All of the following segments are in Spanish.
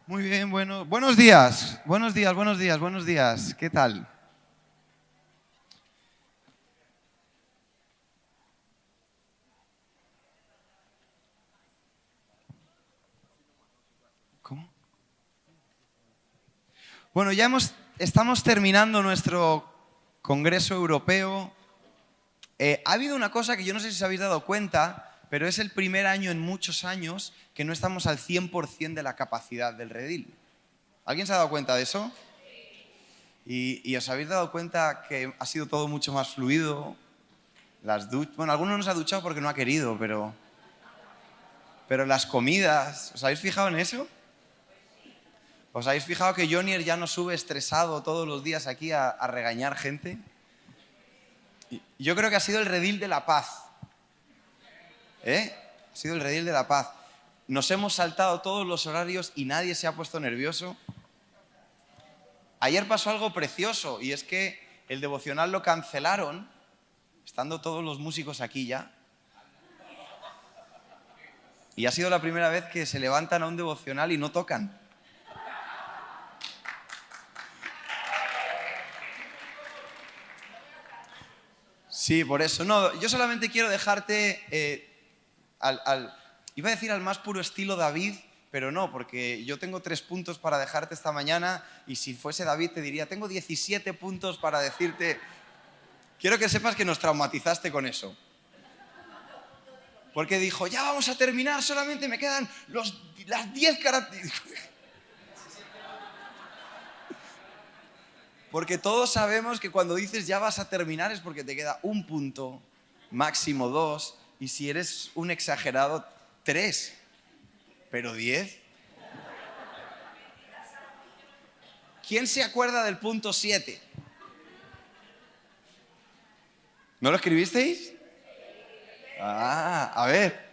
Muy bien, bueno, buenos días, buenos días, buenos días, buenos días. ¿Qué tal? ¿Cómo? Bueno, estamos terminando nuestro Congreso Europeo. Ha habido una cosa que yo no sé si os habéis dado cuenta, pero es el primer año en muchos años que no estamos al 100% de la capacidad del redil. ¿Alguien se ha dado cuenta de eso? ¿Y os habéis dado cuenta que ha sido todo mucho más fluido? Bueno, algunos no se ha duchado porque no ha querido, pero las comidas, ¿os habéis fijado en eso? ¿Os habéis fijado que Jonier ya no sube estresado todos los días aquí a regañar gente? Yo creo que ha sido el redil de la paz. Ha sido el redil de la paz. Nos hemos saltado todos los horarios y nadie se ha puesto nervioso. Ayer pasó algo precioso y es que el devocional lo cancelaron, estando todos los músicos aquí ya. Y ha sido la primera vez que se levantan a un devocional y no tocan. Sí, por eso. No, yo solamente quiero dejarte iba a decir al más puro estilo David, pero no, porque yo tengo 3 puntos para dejarte esta mañana y si fuese David te diría, tengo 17 puntos para decirte. Quiero que sepas que nos traumatizaste con eso. Porque dijo, ya vamos a terminar, solamente me quedan las 10 características. Porque todos sabemos que cuando dices ya vas a terminar es porque te queda 1 punto, máximo 2, y si eres un exagerado, 3, pero 10. ¿Quién se acuerda del punto 7? ¿No lo escribisteis? A ver.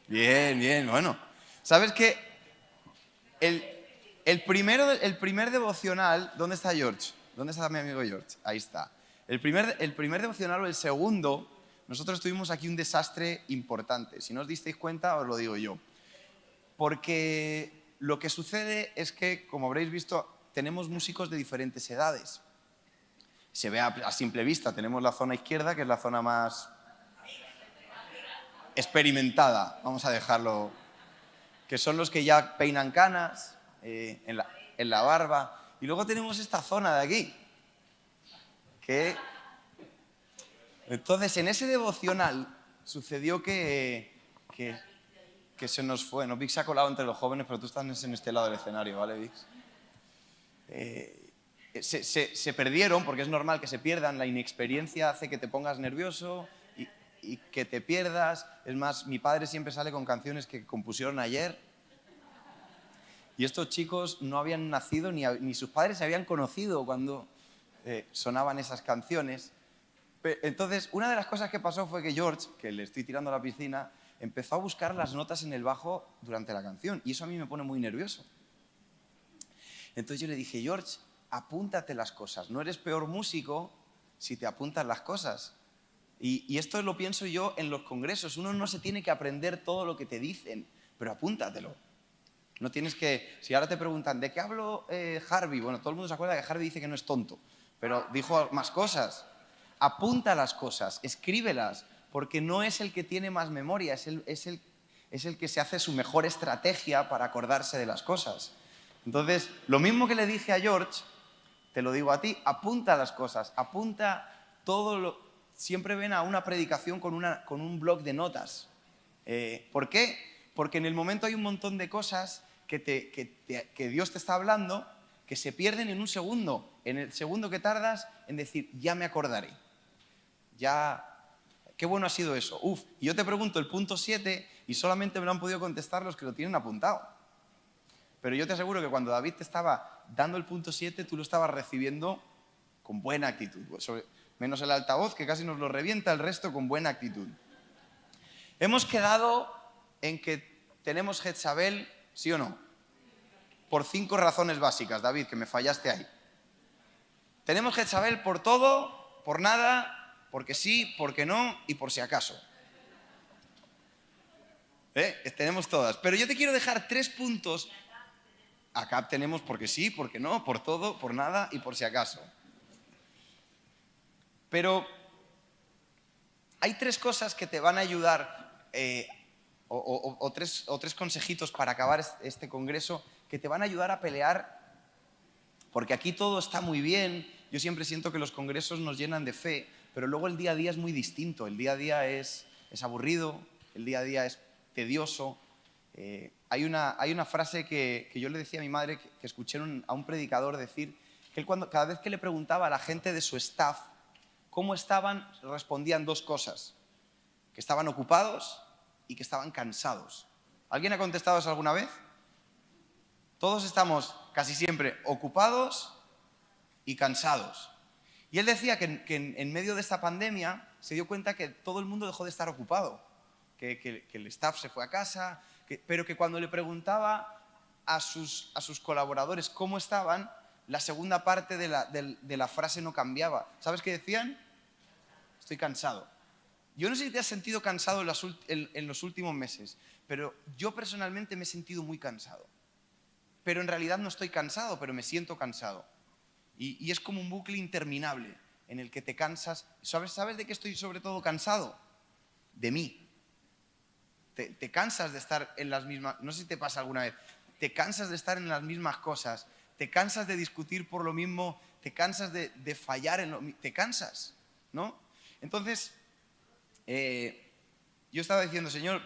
Bien, bien, bueno. ¿Sabes qué? El primer devocional, ¿dónde está George? ¿Dónde está mi amigo George? Ahí está. El primer devocional o el segundo, nosotros tuvimos aquí un desastre importante. Si no os disteis cuenta, os lo digo yo. Porque lo que sucede es que, como habréis visto, tenemos músicos de diferentes edades. Se ve a simple vista, tenemos la zona izquierda, que es la zona más experimentada, vamos a dejarlo, que son los que ya peinan canas en la barba. Y luego tenemos esta zona de aquí, que... Entonces, en ese devocional sucedió que se nos fue, ¿no? Vix se ha colado entre los jóvenes, pero tú estás en este lado del escenario, ¿vale, Vix? Se perdieron, porque es normal que se pierdan, la inexperiencia hace que te pongas nervioso y que te pierdas. Es más, mi padre siempre sale con canciones que compusieron ayer y estos chicos no habían nacido ni sus padres se habían conocido cuando sonaban esas canciones. Entonces, una de las cosas que pasó fue que George, que le estoy tirando a la piscina, empezó a buscar las notas en el bajo durante la canción y eso a mí me pone muy nervioso. Entonces yo le dije, George, apúntate las cosas, no eres peor músico si te apuntas las cosas. Y esto lo pienso yo en los congresos, uno no se tiene que aprender todo lo que te dicen, pero apúntatelo. No tienes que, si ahora te preguntan, ¿de qué habló Harvey? Bueno, todo el mundo se acuerda que Harvey dice que no es tonto, pero dijo más cosas. Apunta las cosas, escríbelas, porque no es el que tiene más memoria, es el que se hace su mejor estrategia para acordarse de las cosas. Entonces, lo mismo que le dije a George, te lo digo a ti, apunta las cosas, apunta todo lo... Siempre ven a una predicación con un bloc de notas. ¿Por qué? Porque en el momento hay un montón de cosas que Dios te está hablando que se pierden en un segundo. En el segundo que tardas en decir, ya me acordaré. Ya... Qué bueno ha sido eso. Y yo te pregunto el punto 7 y solamente me lo han podido contestar los que lo tienen apuntado. Pero yo te aseguro que cuando David te estaba dando el punto 7, tú lo estabas recibiendo con buena actitud. Menos el altavoz, que casi nos lo revienta, el resto con buena actitud. Hemos quedado en que tenemos Jezabel, ¿sí o no? Por 5 razones básicas, David, que me fallaste ahí. Tenemos Jezabel por todo, por nada, porque sí, porque no y por si acaso. Tenemos todas. Pero yo te quiero dejar 3 puntos. Acá tenemos porque sí, porque no, por todo, por nada y por si acaso. Pero hay 3 cosas que te van a ayudar, o tres consejitos para acabar este congreso, que te van a ayudar a pelear, porque aquí todo está muy bien. Yo siempre siento que los congresos nos llenan de fe, pero luego el día a día es muy distinto. El día a día es aburrido, el día a día es tedioso. Hay una frase que yo le decía a mi madre, que escuché a un predicador decir, que él cada vez que le preguntaba a la gente de su staff cómo estaban, respondían 2 cosas: que estaban ocupados y que estaban cansados. ¿Alguien ha contestado eso alguna vez? Todos estamos casi siempre ocupados y cansados. Y él decía que en medio de esta pandemia se dio cuenta que todo el mundo dejó de estar ocupado, que el staff se fue a casa, pero que cuando le preguntaba a sus colaboradores cómo estaban, la segunda parte de la frase no cambiaba. ¿Sabes qué decían? Estoy cansado. Yo no sé si te has sentido cansado en los últimos meses, pero yo personalmente me he sentido muy cansado. Pero en realidad no estoy cansado, pero me siento cansado. Y es como un bucle interminable en el que te cansas. ¿Sabes de qué estoy sobre todo cansado? De mí. Te cansas de estar en las mismas... No sé si te pasa alguna vez. Te cansas de estar en las mismas cosas. Te cansas de discutir por lo mismo. Te cansas de fallar en lo mismo. Te cansas, ¿no? Entonces, yo estaba diciendo, Señor,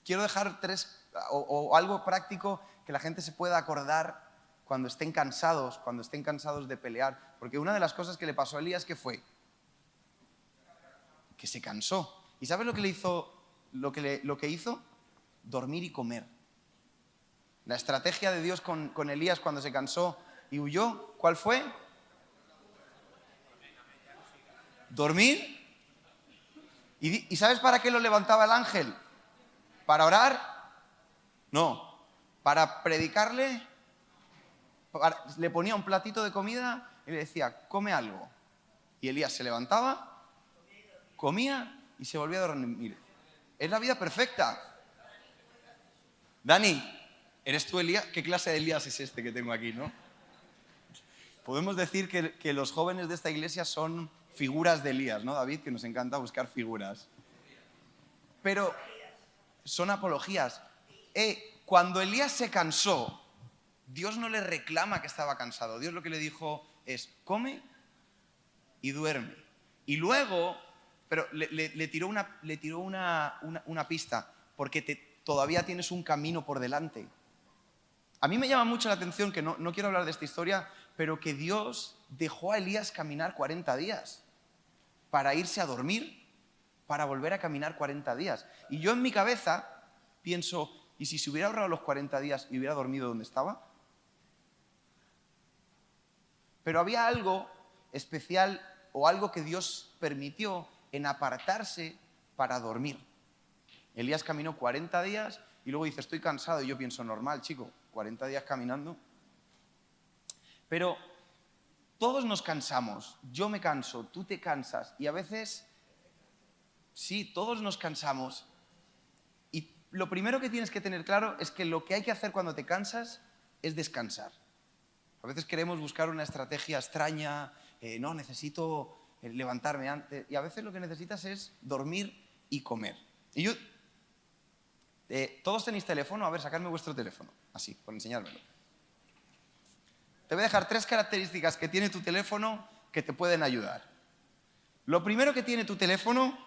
quiero dejar 3 o algo práctico que la gente se pueda acordar cuando estén cansados de pelear. Porque una de las cosas que le pasó a Elías, ¿qué fue? Que se cansó. ¿Y sabes lo que le hizo? Lo que hizo? Dormir y comer. La estrategia de Dios con Elías cuando se cansó y huyó, ¿cuál fue? Dormir. ¿Y sabes para qué lo levantaba el ángel? ¿Para orar? No. Para predicarle, le ponía un platito de comida y le decía, come algo. Y Elías se levantaba, comía y se volvía a dormir. Es la vida perfecta. Dani, ¿eres tú Elías? ¿Qué clase de Elías es este que tengo aquí, no? Podemos decir que los jóvenes de esta iglesia son figuras de Elías, ¿no, David? Que nos encanta buscar figuras. Pero son apologías. Cuando Elías se cansó, Dios no le reclama que estaba cansado. Dios lo que le dijo es, come y duerme. Y luego, pero le tiró una pista, porque todavía tienes un camino por delante. A mí me llama mucho la atención, que no quiero hablar de esta historia, pero que Dios dejó a Elías caminar 40 días para irse a dormir, para volver a caminar 40 días. Y yo en mi cabeza pienso, ¿y si se hubiera ahorrado los 40 días y hubiera dormido donde estaba? Pero había algo especial o algo que Dios permitió en apartarse para dormir. Elías caminó 40 días y luego dice, estoy cansado. Y yo pienso, normal, chico, 40 días caminando. Pero todos nos cansamos. Yo me canso, tú te cansas. Y a veces, sí, todos nos cansamos. Y lo primero que tienes que tener claro es que lo que hay que hacer cuando te cansas es descansar. A veces queremos buscar una estrategia extraña, no, necesito levantarme antes. Y a veces lo que necesitas es dormir y comer. Y yo, ¿todos tenéis teléfono? A ver, sacadme vuestro teléfono, así, por enseñármelo. Te voy a dejar 3 características que tiene tu teléfono que te pueden ayudar. Lo primero que tiene tu teléfono,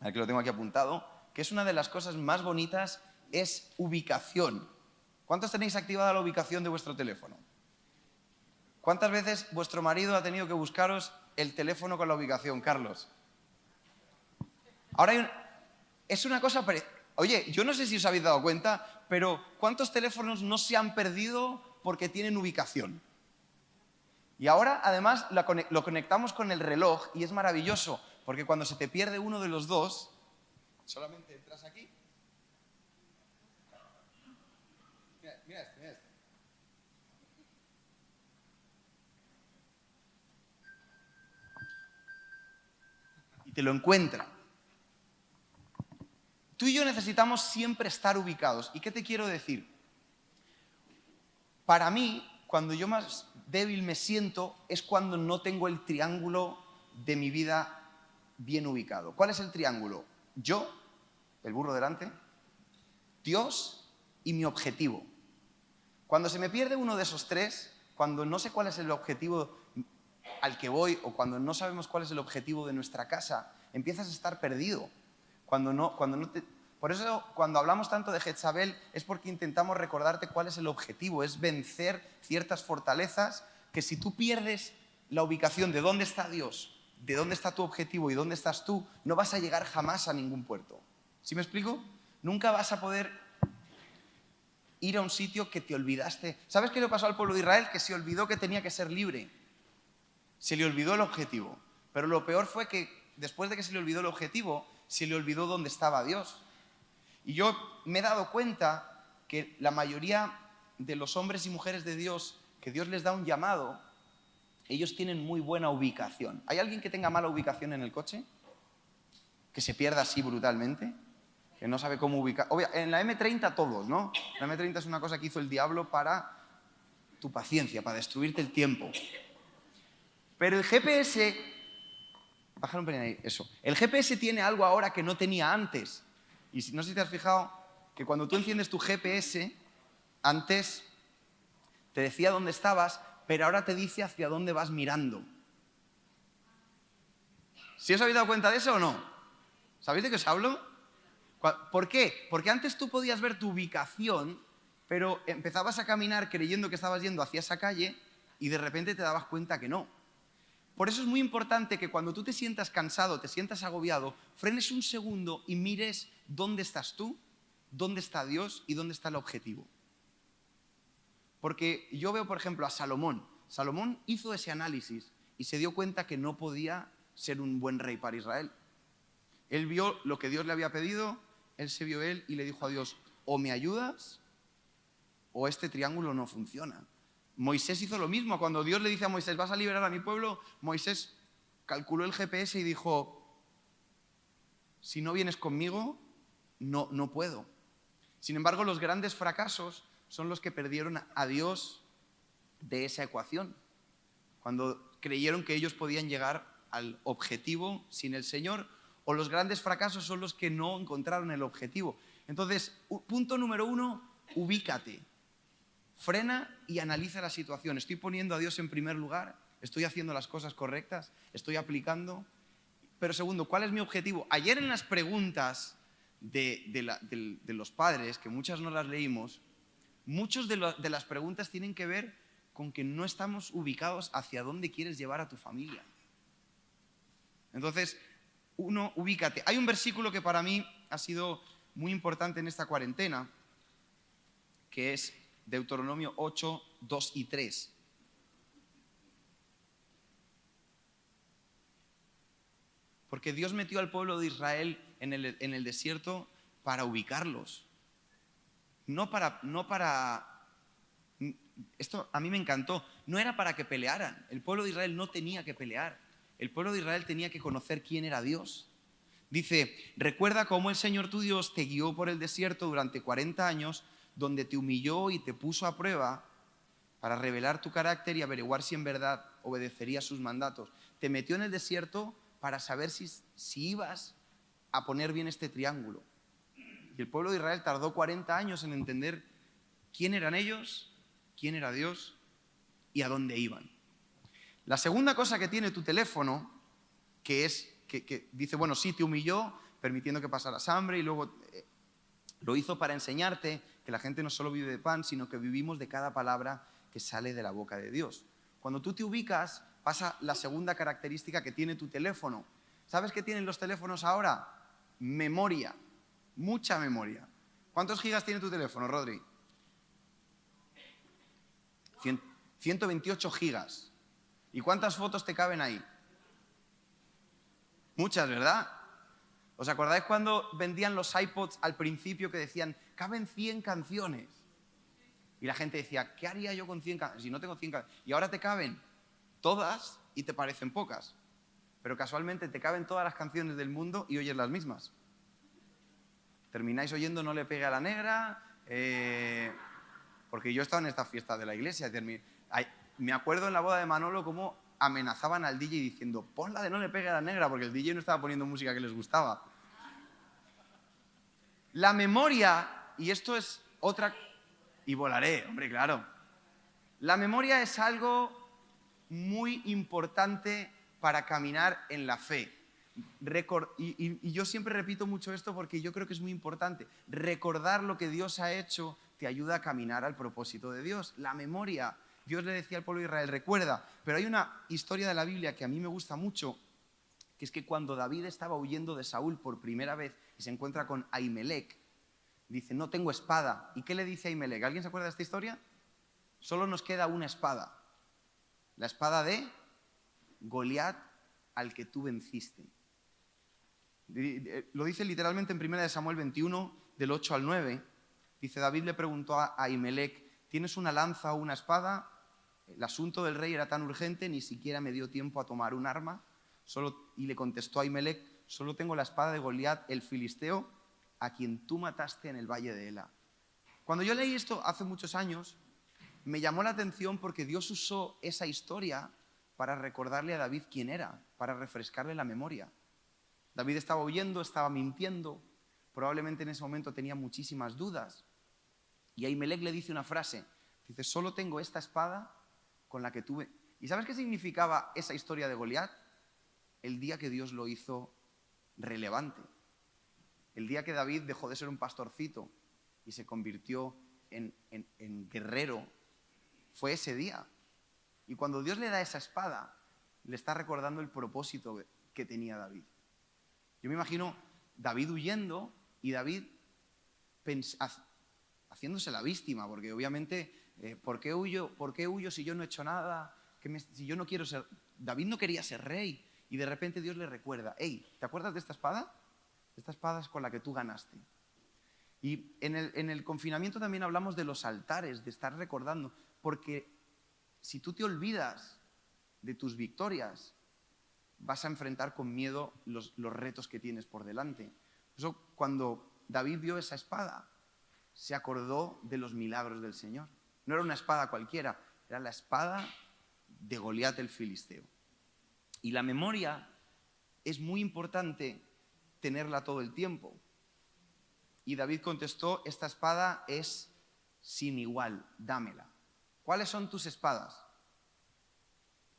al que lo tengo aquí apuntado, que es una de las cosas más bonitas, es ubicación. ¿Cuántos tenéis activada la ubicación de vuestro teléfono? ¿Cuántas veces vuestro marido ha tenido que buscaros el teléfono con la ubicación, Carlos? Ahora es una cosa... Oye, yo no sé si os habéis dado cuenta, pero ¿cuántos teléfonos no se han perdido porque tienen ubicación? Y ahora, además, lo conectamos con el reloj y es maravilloso, porque cuando se te pierde uno de los dos, solamente entras aquí. Mira esto, mira esto. Y te lo encuentra. Tú y yo necesitamos siempre estar ubicados. ¿Y qué te quiero decir? Para mí, cuando yo más débil me siento, es cuando no tengo el triángulo de mi vida bien ubicado. ¿Cuál es el triángulo? Yo, el burro delante, Dios y mi objetivo. Cuando se me pierde uno de esos tres, cuando no sé cuál es el objetivo al que voy o cuando no sabemos cuál es el objetivo de nuestra casa, empiezas a estar perdido. Por eso, cuando hablamos tanto de Jezabel, es porque intentamos recordarte cuál es el objetivo, es vencer ciertas fortalezas que si tú pierdes la ubicación de dónde está Dios, de dónde está tu objetivo y dónde estás tú, no vas a llegar jamás a ningún puerto. ¿Sí me explico? Nunca vas a poder ir a un sitio que te olvidaste. ¿Sabes qué le pasó al pueblo de Israel? Que se olvidó que tenía que ser libre. Se le olvidó el objetivo. Pero lo peor fue que después de que se le olvidó el objetivo, se le olvidó dónde estaba Dios. Y yo me he dado cuenta que la mayoría de los hombres y mujeres de Dios, que Dios les da un llamado, ellos tienen muy buena ubicación. ¿Hay alguien que tenga mala ubicación en el coche? ¿Que se pierda así brutalmente? ¿Que no sabe cómo ubicar? En la M30 todos, ¿no? La M30 es una cosa que hizo el diablo para tu paciencia, para destruirte el tiempo. Pero el GPS... Bájalo un pelín ahí, eso. El GPS tiene algo ahora que no tenía antes. Y no sé si te has fijado que cuando tú enciendes tu GPS, antes te decía dónde estabas, pero ahora te dice hacia dónde vas mirando. ¿Sí os habéis dado cuenta de eso o no? ¿Sabéis de qué os hablo? ¿Por qué? Porque antes tú podías ver tu ubicación, pero empezabas a caminar creyendo que estabas yendo hacia esa calle y de repente te dabas cuenta que no. Por eso es muy importante que cuando tú te sientas cansado, te sientas agobiado, frenes un segundo y mires dónde estás tú, dónde está Dios y dónde está el objetivo. Porque yo veo, por ejemplo, a Salomón. Salomón hizo ese análisis y se dio cuenta que no podía ser un buen rey para Israel. Él vio lo que Dios le había pedido, él se vio él y le dijo a Dios, o me ayudas o este triángulo no funciona. Moisés hizo lo mismo. Cuando Dios le dice a Moisés, vas a liberar a mi pueblo, Moisés calculó el GPS y dijo, si no vienes conmigo, no puedo. Sin embargo, los grandes fracasos son los que perdieron a Dios de esa ecuación. Cuando creyeron que ellos podían llegar al objetivo sin el Señor, o los grandes fracasos son los que no encontraron el objetivo. Entonces, punto número 1, ubícate. Frena y analiza la situación. ¿Estoy poniendo a Dios en primer lugar? ¿Estoy haciendo las cosas correctas? ¿Estoy aplicando? Pero segundo, ¿cuál es mi objetivo? Ayer en las preguntas de los padres, que muchas no las leímos, muchas de las preguntas tienen que ver con que no estamos ubicados hacia dónde quieres llevar a tu familia. Entonces, uno, ubícate. Hay un versículo que para mí ha sido muy importante en esta cuarentena, que es Deuteronomio 8, 2 y 3. Porque Dios metió al pueblo de Israel en el desierto para ubicarlos. No para... Esto a mí me encantó. No era para que pelearan. El pueblo de Israel no tenía que pelear. El pueblo de Israel tenía que conocer quién era Dios. Dice, recuerda cómo el Señor tu Dios te guió por el desierto durante 40 años, donde te humilló y te puso a prueba para revelar tu carácter y averiguar si en verdad obedecerías sus mandatos. Te metió en el desierto para saber si ibas a poner bien este triángulo. Y el pueblo de Israel tardó 40 años en entender quién eran ellos, quién era Dios y a dónde iban. La segunda cosa que tiene tu teléfono, que es que dice, bueno, sí, te humilló, permitiendo que pasaras hambre y luego lo hizo para enseñarte que la gente no solo vive de pan, sino que vivimos de cada palabra que sale de la boca de Dios. Cuando tú te ubicas, pasa la segunda característica que tiene tu teléfono. ¿Sabes qué tienen los teléfonos ahora? Memoria, mucha memoria. ¿Cuántos gigas tiene tu teléfono, Rodri? 128 gigas. ¿Y cuántas fotos te caben ahí? Muchas, ¿verdad? ¿Os acordáis cuando vendían los iPods al principio que decían, caben 100 canciones? Y la gente decía, ¿qué haría yo con 100 canciones? Si no tengo 100 canciones. Y ahora te caben todas y te parecen pocas. Pero casualmente te caben todas las canciones del mundo y oyes las mismas. termináis oyendo No le pegue a la negra, porque yo estaba en esta fiesta de la iglesia. Me acuerdo en la boda de Manolo cómo amenazaban al DJ diciendo, ponla de No le pegue a la negra, porque el DJ no estaba poniendo música que les gustaba. La memoria, y esto es otra... Y volaré, hombre, claro. La memoria es algo muy importante para caminar en la fe. Y yo siempre repito mucho esto porque yo creo que es muy importante. Recordar lo que Dios ha hecho te ayuda a caminar al propósito de Dios. La memoria. Dios le decía al pueblo de Israel, recuerda. Pero hay una historia de la Biblia que a mí me gusta mucho, que es que cuando David estaba huyendo de Saúl por primera vez y se encuentra con Ahimelech, dice, no tengo espada. ¿Y qué le dice Ahimelech? ¿Alguien se acuerda de esta historia? Solo nos queda una espada. La espada de Goliat, al que tú venciste. Lo dice literalmente en 1 Samuel 21, del 8 al 9. Dice, David le preguntó a Ahimelech, ¿tienes una lanza o una espada? El asunto del rey era tan urgente, ni siquiera me dio tiempo a tomar un arma. Y le contestó a Ahimelech, solo tengo la espada de Goliat, el filisteo, a quien tú mataste en el valle de Ela. Cuando yo leí esto hace muchos años, me llamó la atención porque Dios usó esa historia para recordarle a David quién era, para refrescarle la memoria. David estaba huyendo, estaba mintiendo, probablemente en ese momento tenía muchísimas dudas. Y Ahimelech le dice una frase, dice, solo tengo esta espada con la que tuve... ¿Y sabes qué significaba esa historia de Goliat? El día que Dios lo hizo relevante. El día que David dejó de ser un pastorcito y se convirtió en guerrero, fue ese día. Y cuando Dios le da esa espada, le está recordando el propósito que tenía David. Yo me imagino David huyendo y David haciéndose la víctima, porque obviamente, ¿por qué huyo si yo no he hecho nada? Si yo no quiero ser... David no quería ser rey y de repente Dios le recuerda, hey, ¿te acuerdas de esta espada? Esta espada es con la que tú ganaste. Y en el confinamiento también hablamos de los altares, de estar recordando, porque si tú te olvidas de tus victorias, vas a enfrentar con miedo los retos que tienes por delante. Por eso, cuando David vio esa espada, se acordó de los milagros del Señor. No era una espada cualquiera, era la espada de Goliat el filisteo. Y la memoria es muy importante tenerla todo el tiempo. Y David contestó, esta espada es sin igual, dámela. ¿Cuáles son tus espadas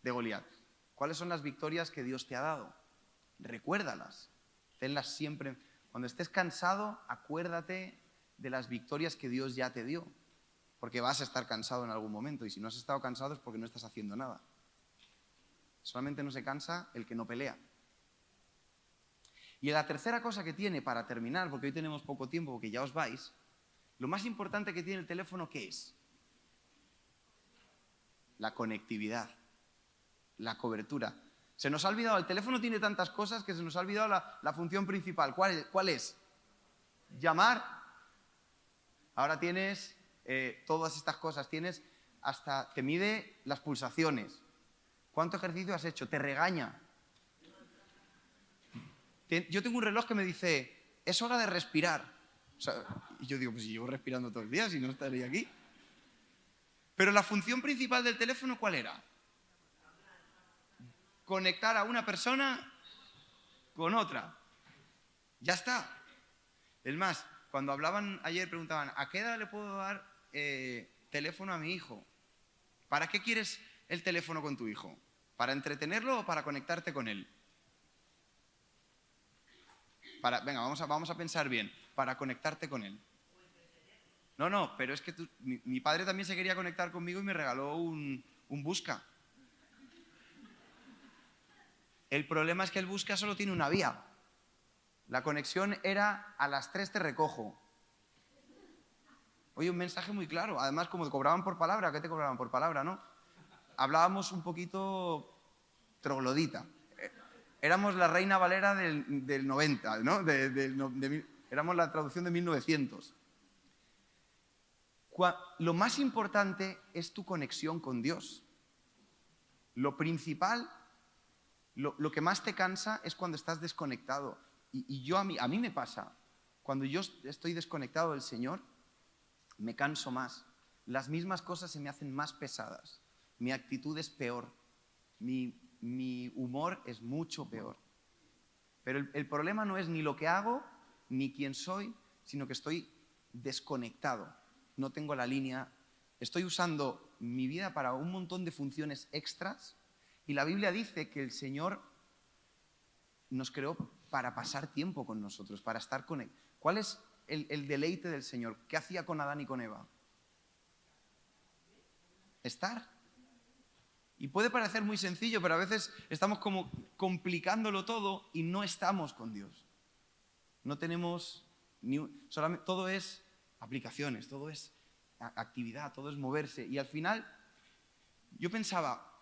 de Goliat? ¿Cuáles son las victorias que Dios te ha dado? Recuérdalas, tenlas siempre. Cuando estés cansado, acuérdate de las victorias que Dios ya te dio, porque vas a estar cansado en algún momento, y si no has estado cansado es porque no estás haciendo nada. Solamente no se cansa el que no pelea. Y la tercera cosa que tiene, para terminar, porque hoy tenemos poco tiempo, porque ya os vais, lo más importante que tiene el teléfono, ¿qué es? La conectividad, la cobertura. Se nos ha olvidado, el teléfono tiene tantas cosas que se nos ha olvidado la función principal. ¿Cuál es? Llamar. Ahora tienes todas estas cosas, te mide las pulsaciones. ¿Cuánto ejercicio has hecho? Te regaña. Yo tengo un reloj que me dice, es hora de respirar. O sea, y yo digo, pues si llevo respirando todo el día, si no estaría aquí. Pero la función principal del teléfono, ¿cuál era? Conectar a una persona con otra. Ya está. Es más, cuando hablaban ayer preguntaban, ¿a qué edad le puedo dar teléfono a mi hijo? ¿Para qué quieres el teléfono con tu hijo? ¿Para entretenerlo o para conectarte con él? Venga, vamos a pensar bien. Para conectarte con él. No, pero es que mi padre también se quería conectar conmigo y me regaló un Busca. El problema es que el Busca solo tiene una vía. La conexión era a las 3 te recojo. Oye, un mensaje muy claro. Además, como te cobraban por palabra, ¿qué te cobraban por palabra, no? Hablábamos un poquito troglodita. Éramos la Reina Valera del 90, ¿no? Éramos la traducción de 1900. Lo más importante es tu conexión con Dios. Lo principal, lo que más te cansa es cuando estás desconectado. Y a mí me pasa. Cuando yo estoy desconectado del Señor, me canso más. Las mismas cosas se me hacen más pesadas. Mi actitud es peor. Mi humor es mucho peor. Pero el problema no es ni lo que hago, ni quién soy, sino que estoy desconectado. No tengo la línea. Estoy usando mi vida para un montón de funciones extras. Y la Biblia dice que el Señor nos creó para pasar tiempo con nosotros, para estar con Él. ¿Cuál es el deleite del Señor? ¿Qué hacía con Adán y con Eva? Estar. Y puede parecer muy sencillo, pero a veces estamos como complicándolo todo y no estamos con Dios. No tenemos solamente, todo es aplicaciones, todo es actividad, todo es moverse. Y al final, yo pensaba,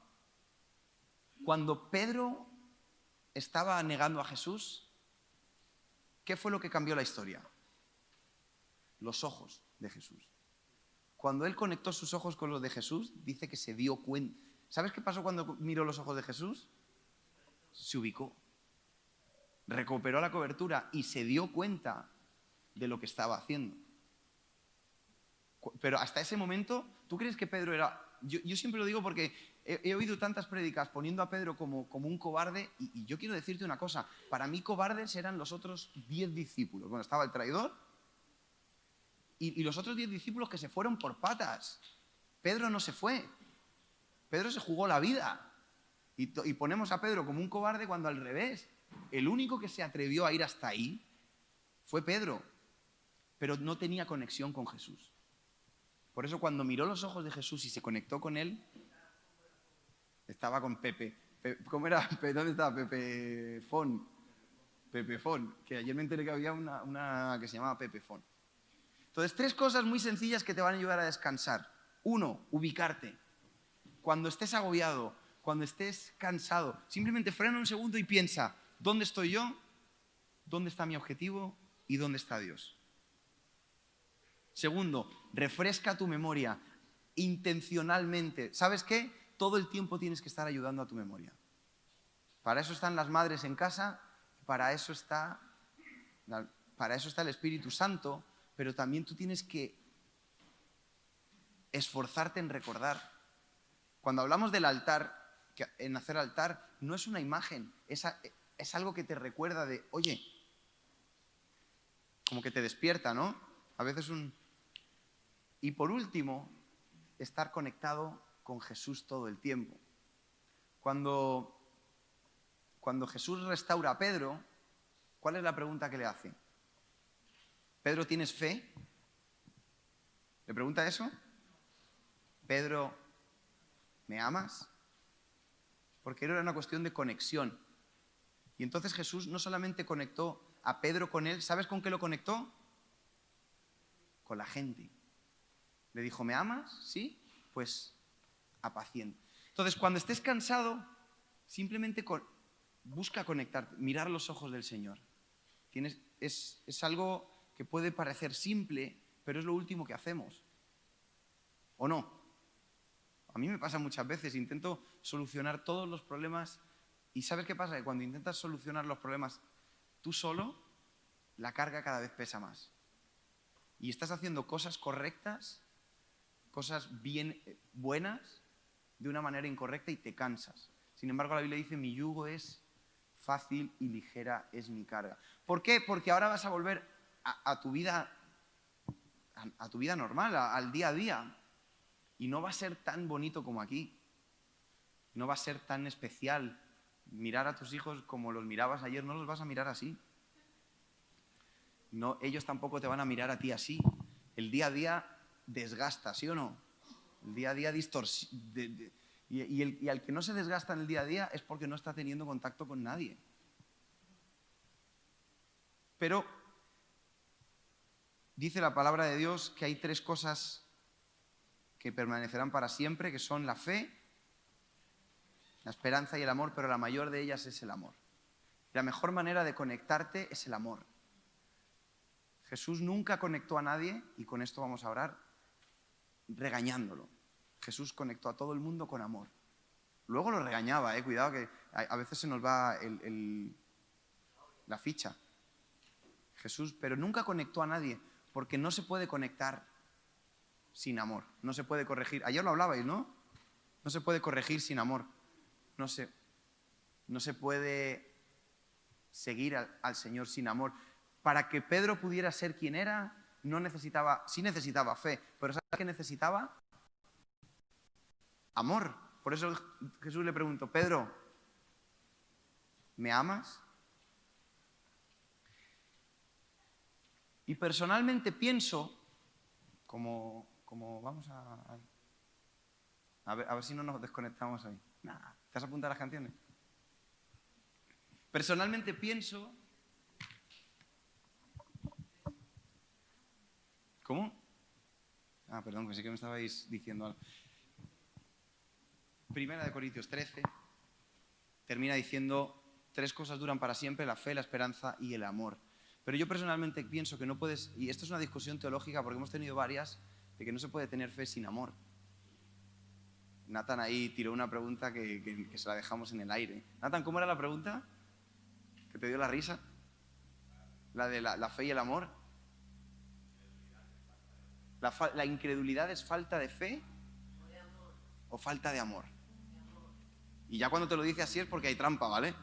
cuando Pedro estaba negando a Jesús, ¿qué fue lo que cambió la historia? Los ojos de Jesús. Cuando él conectó sus ojos con los de Jesús, dice que se dio cuenta. ¿Sabes qué pasó cuando miró los ojos de Jesús? Se ubicó. Recuperó la cobertura y se dio cuenta de lo que estaba haciendo. Pero hasta ese momento, ¿tú crees que Pedro era...? Yo siempre lo digo porque he oído tantas prédicas poniendo a Pedro como un cobarde y yo quiero decirte una cosa. Para mí cobardes eran los otros 10 discípulos. Bueno, estaba el traidor y los otros 10 discípulos que se fueron por patas. Pedro no se fue. Pedro se jugó la vida. Y ponemos a Pedro como un cobarde cuando al revés. El único que se atrevió a ir hasta ahí fue Pedro. Pero no tenía conexión con Jesús. Por eso cuando miró los ojos de Jesús y se conectó con él, estaba con Pepe. ¿Cómo era? ¿Dónde estaba Pepe Fon? Pepe Fon, que ayer me enteré que había una que se llamaba Pepe Fon. Entonces, 3 cosas muy sencillas que te van a ayudar a descansar. 1, ubicarte. Cuando estés agobiado, cuando estés cansado, simplemente frena un segundo y piensa, ¿dónde estoy yo? ¿Dónde está mi objetivo? ¿Y dónde está Dios? 2, refresca tu memoria intencionalmente. ¿Sabes qué? Todo el tiempo tienes que estar ayudando a tu memoria. Para eso están las madres en casa, para eso está el Espíritu Santo, pero también tú tienes que esforzarte en recordar. Cuando hablamos del altar, en hacer altar, no es una imagen, es algo que te recuerda de, oye, como que te despierta, ¿no? A veces Y por último, estar conectado con Jesús todo el tiempo. Cuando Jesús restaura a Pedro, ¿cuál es la pregunta que le hace? Pedro, ¿tienes fe? ¿Le pregunta eso? Pedro, ¿me amas? Porque era una cuestión de conexión. Y entonces Jesús no solamente conectó a Pedro con él, ¿sabes con qué lo conectó? Con la gente. Le dijo, ¿me amas? ¿Sí? Pues apacienta. Entonces, cuando estés cansado, simplemente busca conectarte, mirar los ojos del Señor. Es algo que puede parecer simple, pero es lo último que hacemos. ¿O no? A mí me pasa muchas veces, intento solucionar todos los problemas y ¿sabes qué pasa? Que cuando intentas solucionar los problemas tú solo, la carga cada vez pesa más. Y estás haciendo cosas correctas, cosas bien buenas, de una manera incorrecta y te cansas. Sin embargo, la Biblia dice, mi yugo es fácil y ligera es mi carga. ¿Por qué? Porque ahora vas a volver a tu vida normal, al día a día. Y no va a ser tan bonito como aquí. No va a ser tan especial. Mirar a tus hijos como los mirabas ayer, no los vas a mirar así. No, ellos tampoco te van a mirar a ti así. El día a día desgasta, ¿sí o no? El día a día distorsiona. Y al que no se desgasta en el día a día es porque no está teniendo contacto con nadie. Pero dice la palabra de Dios que hay 3 cosas que permanecerán para siempre, que son la fe, la esperanza y el amor, pero la mayor de ellas es el amor. La mejor manera de conectarte es el amor. Jesús nunca conectó a nadie, y con esto vamos a orar, regañándolo. Jesús conectó a todo el mundo con amor. Luego lo regañaba, cuidado que a veces se nos va la ficha. Jesús, pero nunca conectó a nadie, porque no se puede conectar sin amor. No se puede corregir. Ayer lo hablabais, ¿no? No se puede corregir sin amor. No se puede seguir al Señor sin amor. Para que Pedro pudiera ser quien era, sí necesitaba fe, pero ¿sabes qué necesitaba? Amor. Por eso Jesús le preguntó, Pedro, ¿me amas? Y personalmente pienso, como vamos a ver si no nos desconectamos ahí. Nada, ¿te has apuntado a las canciones? Personalmente pienso... ¿Cómo? Perdón, que sí que me estabais diciendo algo. Primera de Corintios 13 termina diciendo, 3 cosas duran para siempre, la fe, la esperanza y el amor. Pero yo personalmente pienso que no puedes, y esto es una discusión teológica porque hemos tenido varias, de que no se puede tener fe sin amor. Nathan ahí tiró una pregunta que se la dejamos en el aire. Nathan, ¿cómo era la pregunta? ¿Que te dio la risa? La de la fe y el amor. ¿La incredulidad es falta de fe o falta de amor? Y ya cuando te lo dice así es porque hay trampa, ¿vale?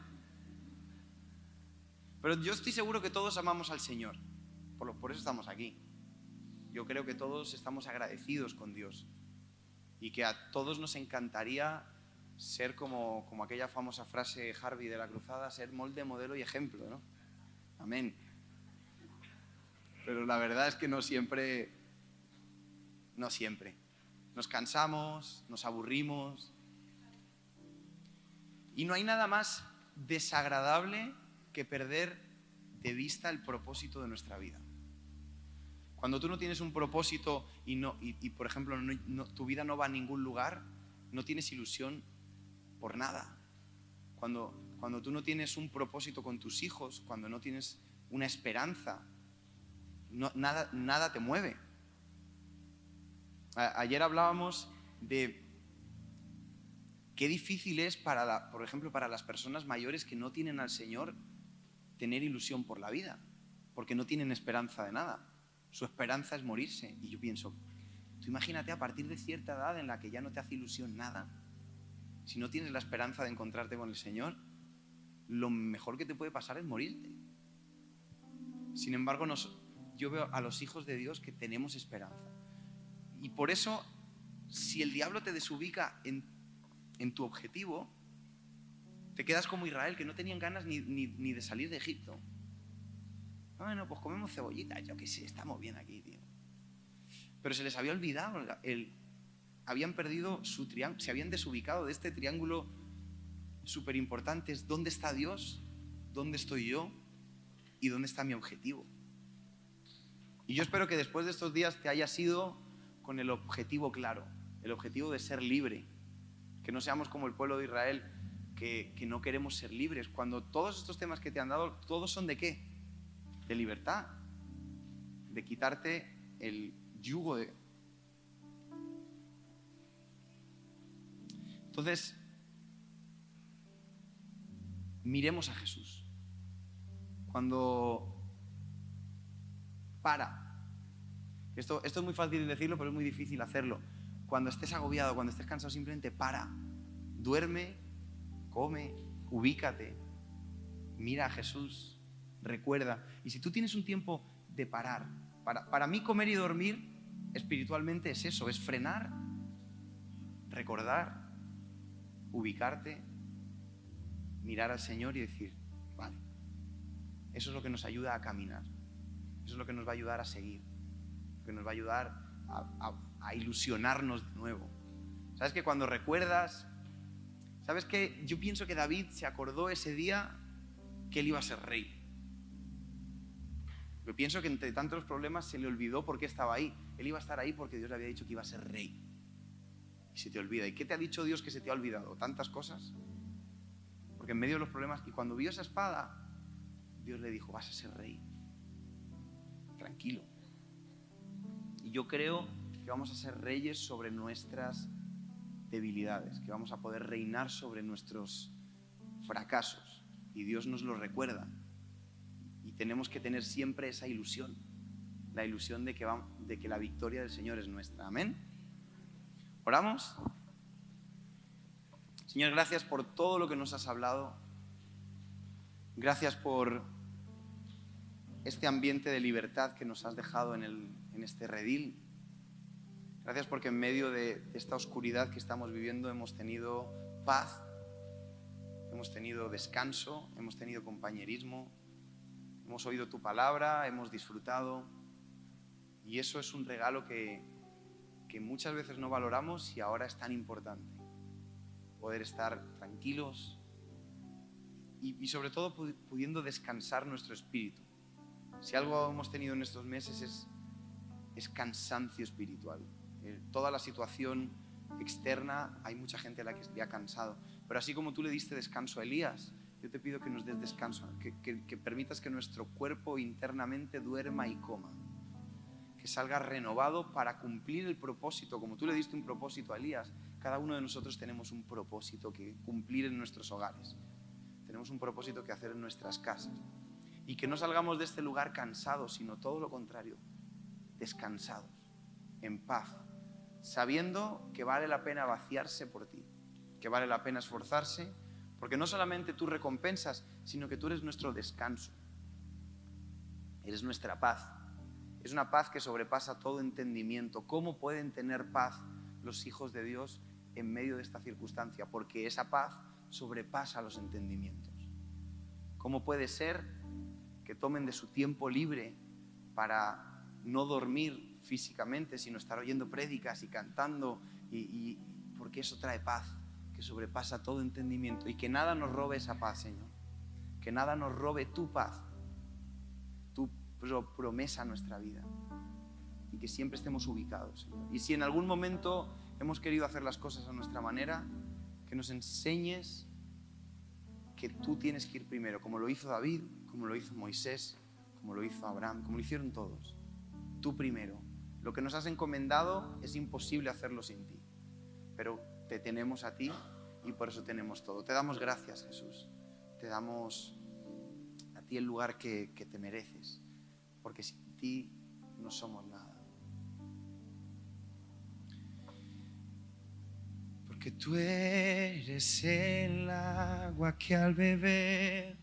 Pero yo estoy seguro que todos amamos al Señor. Por eso estamos aquí. Yo creo que todos estamos agradecidos con Dios. Y que a todos nos encantaría ser como aquella famosa frase de Harvey de la Cruzada, ser molde, modelo y ejemplo, ¿no? Amén. Pero la verdad es que no siempre. Nos cansamos, nos aburrimos. Y no hay nada más desagradable que perder de vista el propósito de nuestra vida. Cuando tú no tienes un propósito y por ejemplo, tu vida no va a ningún lugar, no tienes ilusión por nada. Cuando tú no tienes un propósito con tus hijos, cuando no tienes una esperanza, nada te mueve. Ayer hablábamos de qué difícil es, por ejemplo, para las personas mayores que no tienen al Señor, tener ilusión por la vida, porque no tienen esperanza de nada. Su esperanza es morirse. Y yo pienso, tú imagínate a partir de cierta edad en la que ya no te hace ilusión nada, si no tienes la esperanza de encontrarte con el Señor, lo mejor que te puede pasar es morirte. Sin embargo, yo veo a los hijos de Dios que tenemos esperanza. Y por eso, si el diablo te desubica en tu objetivo, te quedas como Israel, que no tenían ganas ni de salir de Egipto. Bueno, pues comemos cebollitas, yo qué sé, estamos bien aquí, tío. Pero se les había olvidado, habían perdido su triángulo, se habían desubicado de este triángulo súper importante. ¿Dónde está Dios? ¿Dónde estoy yo? ¿Y dónde está mi objetivo? Y yo espero que después de estos días te hayas ido con el objetivo claro, el objetivo de ser libre. Que no seamos como el pueblo de Israel, que no queremos ser libres. Cuando todos estos temas que te han dado, todos son ¿de qué? De libertad, de quitarte el yugo de... Entonces, miremos a Jesús. Cuando esto es muy fácil decirlo, pero es muy difícil hacerlo. Cuando estés agobiado, cuando estés cansado, simplemente para, duerme, come, ubícate, mira a Jesús, recuerda. Y si tú tienes un tiempo de parar, para mí comer y dormir espiritualmente es eso, es frenar, recordar, ubicarte, mirar al Señor y decir, vale, eso es lo que nos ayuda a caminar, eso es lo que nos va a ayudar a seguir, lo que nos va a ayudar a ilusionarnos de nuevo. ¿Sabes que cuando recuerdas? ¿Sabes que yo pienso que David se acordó ese día que él iba a ser rey? Yo pienso que entre tantos problemas se le olvidó por qué estaba ahí. Él iba a estar ahí porque Dios le había dicho que iba a ser rey. Y se te olvida. ¿Y qué te ha dicho Dios que se te ha olvidado? ¿Tantas cosas? Porque en medio de los problemas, y cuando vio esa espada, Dios le dijo, vas a ser rey. Tranquilo. Y yo creo que vamos a ser reyes sobre nuestras debilidades, que vamos a poder reinar sobre nuestros fracasos. Y Dios nos lo recuerda. Y tenemos que tener siempre esa ilusión, la ilusión de que la victoria del Señor es nuestra. Amén. ¿Oramos? Señor, gracias por todo lo que nos has hablado. Gracias por este ambiente de libertad que nos has dejado en este redil. Gracias porque en medio de esta oscuridad que estamos viviendo hemos tenido paz, hemos tenido descanso, hemos tenido compañerismo, hemos oído tu palabra, hemos disfrutado. Y eso es un regalo que muchas veces no valoramos y ahora es tan importante. Poder estar tranquilos y sobre todo pudiendo descansar nuestro espíritu. Si algo hemos tenido en estos meses es cansancio espiritual. Toda la situación externa, hay mucha gente a la que le ha cansado. Pero así como tú le diste descanso a Elías, yo te pido que nos des descanso, que permitas que nuestro cuerpo internamente duerma y coma. Que salga renovado para cumplir el propósito. Como tú le diste un propósito a Elías, cada uno de nosotros tenemos un propósito que cumplir en nuestros hogares. Tenemos un propósito que hacer en nuestras casas. Y que no salgamos de este lugar cansados, sino todo lo contrario, descansados, en paz, sabiendo que vale la pena vaciarse por ti, que vale la pena esforzarse, porque no solamente tú recompensas, sino que tú eres nuestro descanso. Eres nuestra paz. Es una paz que sobrepasa todo entendimiento. ¿Cómo pueden tener paz los hijos de Dios en medio de esta circunstancia? Porque esa paz sobrepasa los entendimientos. ¿Cómo puede ser que tomen de su tiempo libre para no dormir físicamente, sino estar oyendo prédicas y cantando? Porque eso trae paz, que sobrepasa todo entendimiento. Y que nada nos robe esa paz, Señor. Que nada nos robe tu paz, promesa a nuestra vida, y que siempre estemos ubicados, Señor. Y si en algún momento hemos querido hacer las cosas a nuestra manera, que nos enseñes que tú tienes que ir primero, como lo hizo David, como lo hizo Moisés, como lo hizo Abraham, como lo hicieron todos. Tú primero. Lo que nos has encomendado es imposible hacerlo sin ti, pero te tenemos a ti y por eso tenemos todo. Te damos gracias, Jesús. Te damos a ti el lugar que te mereces, porque sin ti no somos nada. Porque tú eres el agua que al beber